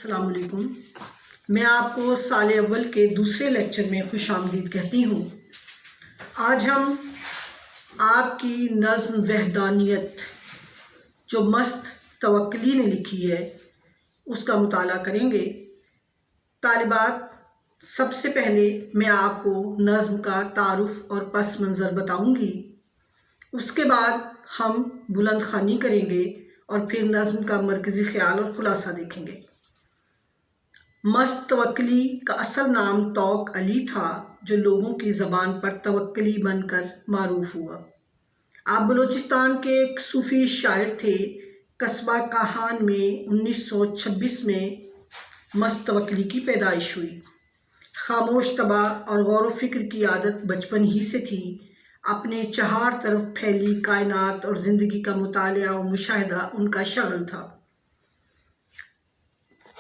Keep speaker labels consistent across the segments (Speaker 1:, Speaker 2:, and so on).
Speaker 1: السلام علیکم۔ میں آپ کو سال اول کے دوسرے لیکچر میں خوش آمدید کہتی ہوں۔ آج ہم آپ کی نظم وحدانیت جو مست توکلی نے لکھی ہے اس کا مطالعہ کریں گے۔ طالبات، سب سے پہلے میں آپ کو نظم کا تعارف اور پس منظر بتاؤں گی، اس کے بعد ہم بلند خوانی کریں گے اور پھر نظم کا مرکزی خیال اور خلاصہ دیکھیں گے۔ مست توکلی کا اصل نام توق علی تھا، جو لوگوں کی زبان پر توکلی بن کر معروف ہوا۔ آپ بلوچستان کے ایک صوفی شاعر تھے۔ قصبہ کاہان میں 1926 میں مست توکلی کی پیدائش ہوئی۔ خاموش طبع اور غور و فکر کی عادت بچپن ہی سے تھی۔ اپنے چہار طرف پھیلی کائنات اور زندگی کا مطالعہ و مشاہدہ ان کا شغل تھا۔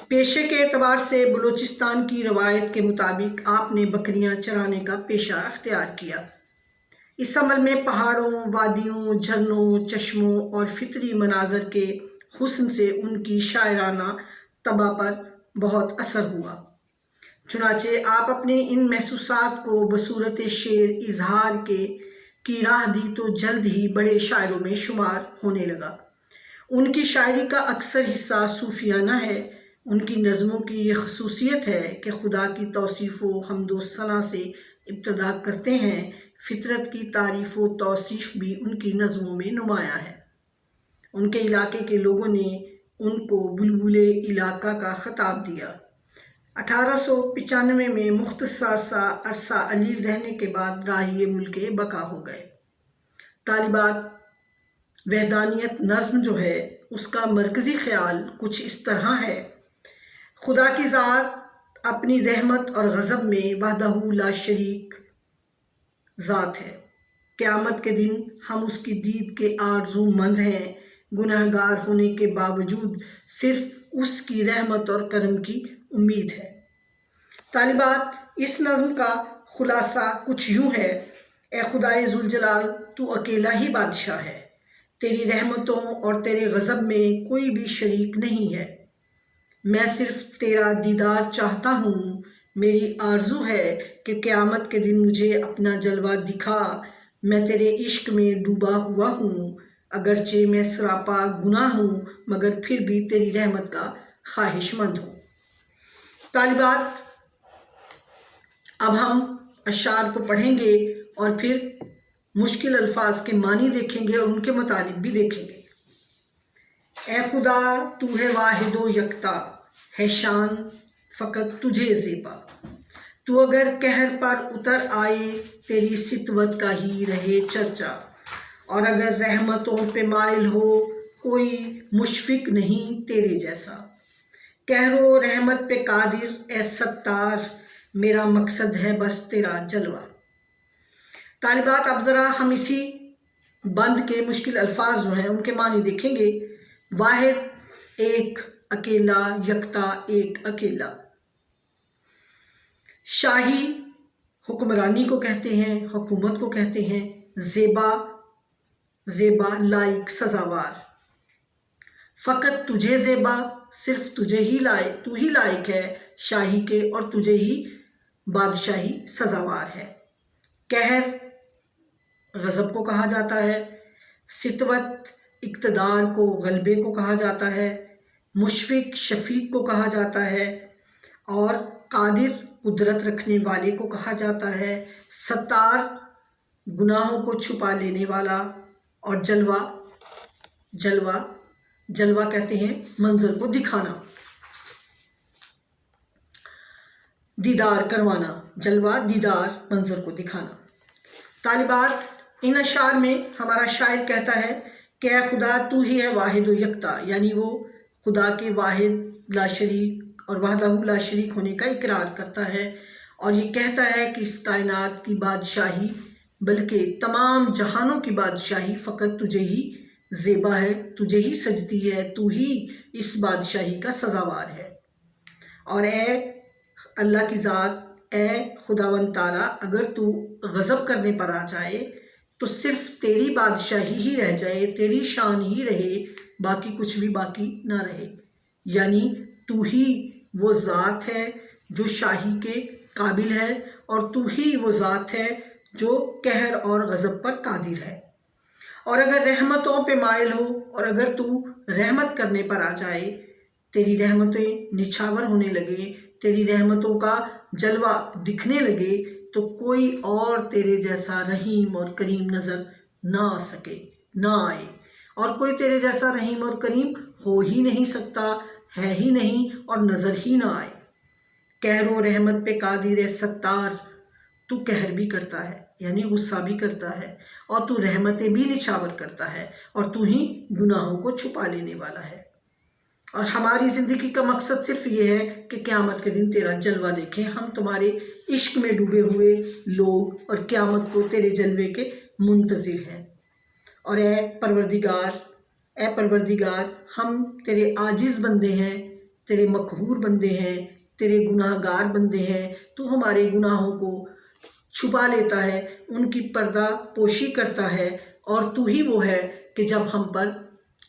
Speaker 1: پیشے کے اعتبار سے بلوچستان کی روایت کے مطابق آپ نے بکریاں چرانے کا پیشہ اختیار کیا۔ اس عمل میں پہاڑوں، وادیوں، جھرنوں، چشموں اور فطری مناظر کے حسن سے ان کی شاعرانہ طبع پر بہت اثر ہوا۔ چنانچہ آپ اپنے ان محسوسات کو بصورت شعر اظہار کی راہ دی تو جلد ہی بڑے شاعروں میں شمار ہونے لگا۔ ان کی شاعری کا اکثر حصہ صوفیانہ ہے۔ ان کی نظموں کی یہ خصوصیت ہے کہ خدا کی توصیف و حمد و ثنا سے ابتدا کرتے ہیں۔ فطرت کی تعریف و توصیف بھی ان کی نظموں میں نمایاں ہے۔ ان کے علاقے کے لوگوں نے ان کو بلبل علاقہ کا خطاب دیا۔ 1895 میں مختصر سا عرصہ علیل رہنے کے بعد راہی ملک بقا ہو گئے۔ طالبات، وحدانیت نظم جو ہے اس کا مرکزی خیال کچھ اس طرح ہے: خدا کی ذات اپنی رحمت اور غضب میں وحدہ لا شریک ذات ہے۔ قیامت کے دن ہم اس کی دید کے آرزو مند ہیں۔ گنہگار ہونے کے باوجود صرف اس کی رحمت اور کرم کی امید ہے۔ طالبات، اس نظم کا خلاصہ کچھ یوں ہے: اے خدائے ذوالجلال، تو اکیلا ہی بادشاہ ہے۔ تیری رحمتوں اور تیرے غضب میں کوئی بھی شریک نہیں ہے۔ میں صرف تیرا دیدار چاہتا ہوں۔ میری آرزو ہے کہ قیامت کے دن مجھے اپنا جلوہ دکھا۔ میں تیرے عشق میں ڈوبا ہوا ہوں، اگرچہ میں سراپا گناہ ہوں، مگر پھر بھی تیری رحمت کا خواہش مند ہوں۔ طالبات، اب ہم اشعار کو پڑھیں گے اور پھر مشکل الفاظ کے معنی دیکھیں گے اور ان کے مطالب بھی دیکھیں گے۔ اے خدا، تو ہے واحد و یکتا، ہے شان فقط تجھے زیبا۔ تو اگر قہر پر اتر آئے، تیری سطوت کا ہی رہے چرچا۔ اور اگر رحمتوں پہ مائل ہو، کوئی مشفق نہیں تیرے جیسا۔ قہر و رحمت پہ قادر اے ستار، میرا مقصد ہے بس تیرا جلوہ۔ طالبات، اب ذرا ہم اسی بند کے مشکل الفاظ جو ہیں ان کے معنی دیکھیں گے۔ واحد، ایک، اکیلا، یکتا، ایک اکیلا۔ شاہی حکمرانی کو کہتے ہیں، حکومت کو کہتے ہیں۔ زیبا، زیبا، لائق، سزاوار۔ فقط تجھے زیبا، صرف تجھے ہی لائق، تو ہی لائق ہے شاہی کے اور تجھے ہی بادشاہی سزاوار ہے۔ قہر، غضب کو کہا جاتا ہے۔ سطوت، اقتدار کو، غلبے کو کہا جاتا ہے۔ مشفق، شفیق کو کہا جاتا ہے۔ اور قادر، قدرت رکھنے والے کو کہا جاتا ہے۔ ستار، گناہوں کو چھپا لینے والا۔ اور جلوہ، جلوہ کہتے ہیں منظر کو دکھانا، دیدار کروانا۔ جلوہ، دیدار، منظر کو دکھانا۔ طالبات، ان اشعار میں ہمارا شاعر کہتا ہے کہ اے خدا، تو ہی ہے واحد و یکتا، یعنی وہ خدا کے واحد لا شریک اور وحدہ لا شریک ہونے کا اقرار کرتا ہے، اور یہ کہتا ہے کہ اس کائنات کی بادشاہی بلکہ تمام جہانوں کی بادشاہی فقط تجھے ہی زیبا ہے، تجھے ہی سجتی ہے، تو ہی اس بادشاہی کا سزاوار ہے۔ اور اے اللہ کی ذات، اے خداوند تعالیٰ، اگر تو غضب کرنے پر آ جائے تو صرف تیری بادشاہی ہی رہ جائے، تیری شان ہی رہے، باقی کچھ بھی باقی نہ رہے، یعنی تو ہی وہ ذات ہے جو شاہی کے قابل ہے، اور تو ہی وہ ذات ہے جو قہر اور غضب پر قادر ہے۔ اور اگر رحمتوں پہ مائل ہو اور اگر تو رحمت کرنے پر آ جائے، تیری رحمتیں نچھاور ہونے لگے، تیری رحمتوں کا جلوہ دکھنے لگے، تو کوئی اور تیرے جیسا رحیم اور کریم نظر نہ آئے، اور کوئی تیرے جیسا رحیم اور کریم ہو ہی نہیں سکتا، ہے ہی نہیں، اور نظر ہی نہ آئے۔ قہر و رحمت پہ قادر ستار، تو قہر بھی کرتا ہے یعنی غصہ بھی کرتا ہے، اور تو رحمتیں بھی نچھاور کرتا ہے، اور تو ہی گناہوں کو چھپا لینے والا ہے۔ اور ہماری زندگی کا مقصد صرف یہ ہے کہ قیامت کے دن تیرا جلوہ دیکھیں، ہم تمہارے عشق میں ڈوبے ہوئے لوگ اور قیامت کو تیرے جلوے کے منتظر ہیں۔ اور اے پروردگار، ہم تیرے عاجز بندے ہیں، تیرے مقہور بندے ہیں، تیرے گناہ گار بندے ہیں۔ تو ہمارے گناہوں کو چھپا لیتا ہے، ان کی پردہ پوشی کرتا ہے، اور تو ہی وہ ہے کہ جب ہم پر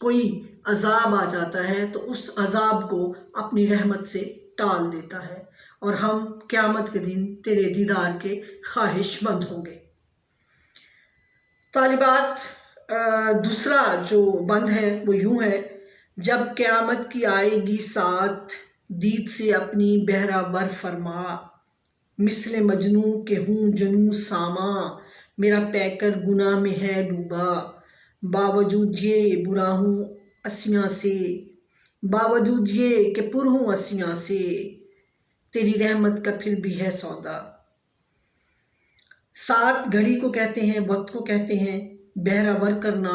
Speaker 1: کوئی عذاب آ جاتا ہے تو اس عذاب کو اپنی رحمت سے ٹال دیتا ہے، اور ہم قیامت کے دن تیرے دیدار کے خواہش مند ہوں گے۔ طالبات، دوسرا جو بند ہے وہ یوں ہے: جب قیامت کی آئے گی ساتھ، دید سے اپنی بہرہ ور فرما، مثل مجنوں کے ہوں جنوں ساما، میرا پیکر گناہ میں ہے ڈوبا، باوجود یہ برا ہوں اسیاں سے، باوجود یہ کہ پر ہوں اسیاں سے، تیری رحمت کا پھر بھی ہے سودا۔ ساتھ گھڑی کو کہتے ہیں، وقت کو کہتے ہیں، بہرہ ور کرنا،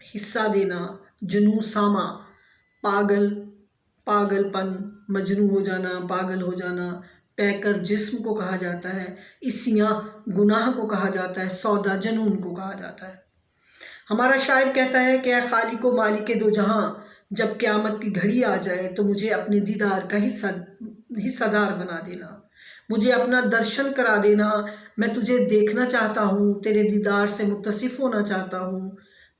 Speaker 1: حصہ دینا، جنوں ساما، پاگل پن، مجنوں ہو جانا، پاگل ہو جانا، پیکر جسم کو کہا جاتا ہے، اسیاں گناہ کو کہا جاتا ہے، سودا جنون کو کہا جاتا ہے۔ ہمارا شاعر کہتا ہے کہ اے خالق و مالک دو جہاں، جب قیامت کی گھڑی آ جائے تو مجھے اپنے دیدار کا حصہ دار بنا دینا، مجھے اپنا درشن کرا دینا، میں تجھے دیکھنا چاہتا ہوں، تیرے دیدار سے متصف ہونا چاہتا ہوں،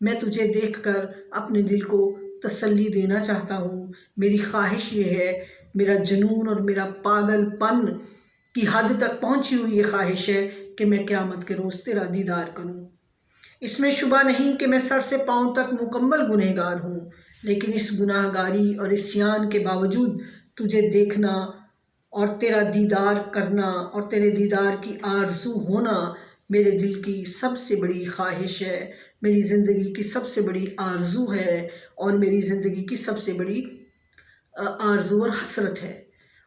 Speaker 1: میں تجھے دیکھ کر اپنے دل کو تسلی دینا چاہتا ہوں۔ میری خواہش یہ ہے، میرا جنون اور میرا پاگل پن کی حد تک پہنچی ہوئی یہ خواہش ہے کہ میں قیامت کے روز تیرا دیدار کروں۔ اس میں شبہ نہیں کہ میں سر سے پاؤں تک مکمل گنہگار ہوں، لیکن اس گناہ گاری اور عصیان کے باوجود تجھے دیکھنا اور تیرا دیدار کرنا اور تیرے دیدار کی آرزو ہونا میرے دل کی سب سے بڑی خواہش ہے، میری زندگی کی سب سے بڑی آرزو ہے، اور میری زندگی کی سب سے بڑی آرزو اور حسرت ہے۔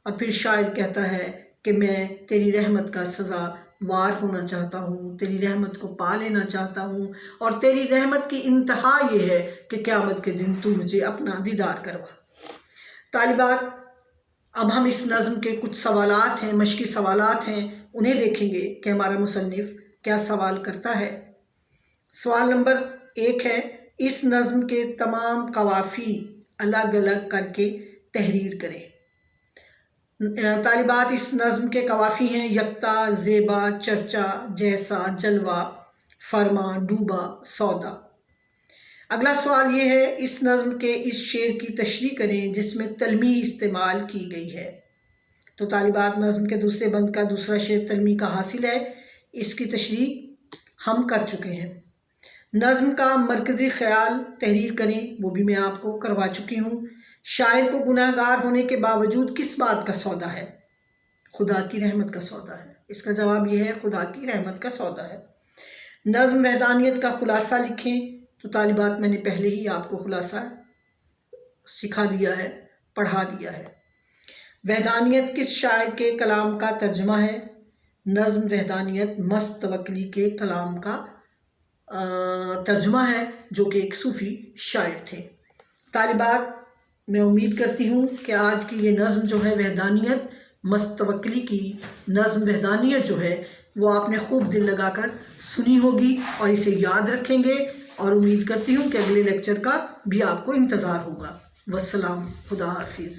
Speaker 1: اور پھر شاعر کہتا ہے کہ میں تیری رحمت کا سزاوار ہونا چاہتا ہوں، تیری رحمت کو پا لینا چاہتا ہوں، اور تیری رحمت کی انتہا یہ ہے کہ قیامت کے دن تو مجھے اپنا دیدار کروا۔ طالبات، اب ہم اس نظم کے کچھ سوالات ہیں، مشقی سوالات ہیں، انہیں دیکھیں گے کہ ہمارا مصنف کیا سوال کرتا ہے۔ سوال نمبر 1 ہے: اس نظم کے تمام قوافی الگ الگ کر کے تحریر کریں۔ طالبات، اس نظم کے قوافی ہیں: یکتا، زیبا، چرچا، جیسا، جلوہ، فرما، ڈوبا، سودا۔ اگلا سوال یہ ہے: اس نظم کے اس شعر کی تشریح کریں جس میں تلمیح استعمال کی گئی ہے۔ تو طالبات، نظم کے دوسرے بند کا دوسرا شعر تلمیح کا حاصل ہے، اس کی تشریح ہم کر چکے ہیں۔ نظم کا مرکزی خیال تحریر کریں، وہ بھی میں آپ کو کروا چکی ہوں۔ شاعر کو گناہ گار ہونے کے باوجود کس بات کا سودا ہے؟ خدا کی رحمت کا سودا ہے۔ اس کا جواب یہ ہے، خدا کی رحمت کا سودا ہے۔ نظم وحدانیت کا خلاصہ لکھیں۔ تو طالبات، میں نے پہلے ہی آپ کو خلاصہ سکھا دیا ہے، پڑھا دیا ہے۔ وحدانیت کس شاعر کے کلام کا ترجمہ ہے؟ نظم وحدانیت مست توکلی کے کلام کا ترجمہ ہے، جو کہ ایک صوفی شاعر تھے۔ طالبات، میں امید کرتی ہوں کہ آج کی یہ نظم جو ہے وحدانیت مست توکلی کی نظم وحدانیت جو ہے وہ آپ نے خوب دل لگا کر سنی ہوگی اور اسے یاد رکھیں گے، اور امید کرتی ہوں کہ اگلے لیکچر کا بھی آپ کو انتظار ہوگا۔ والسلام، خدا حافظ۔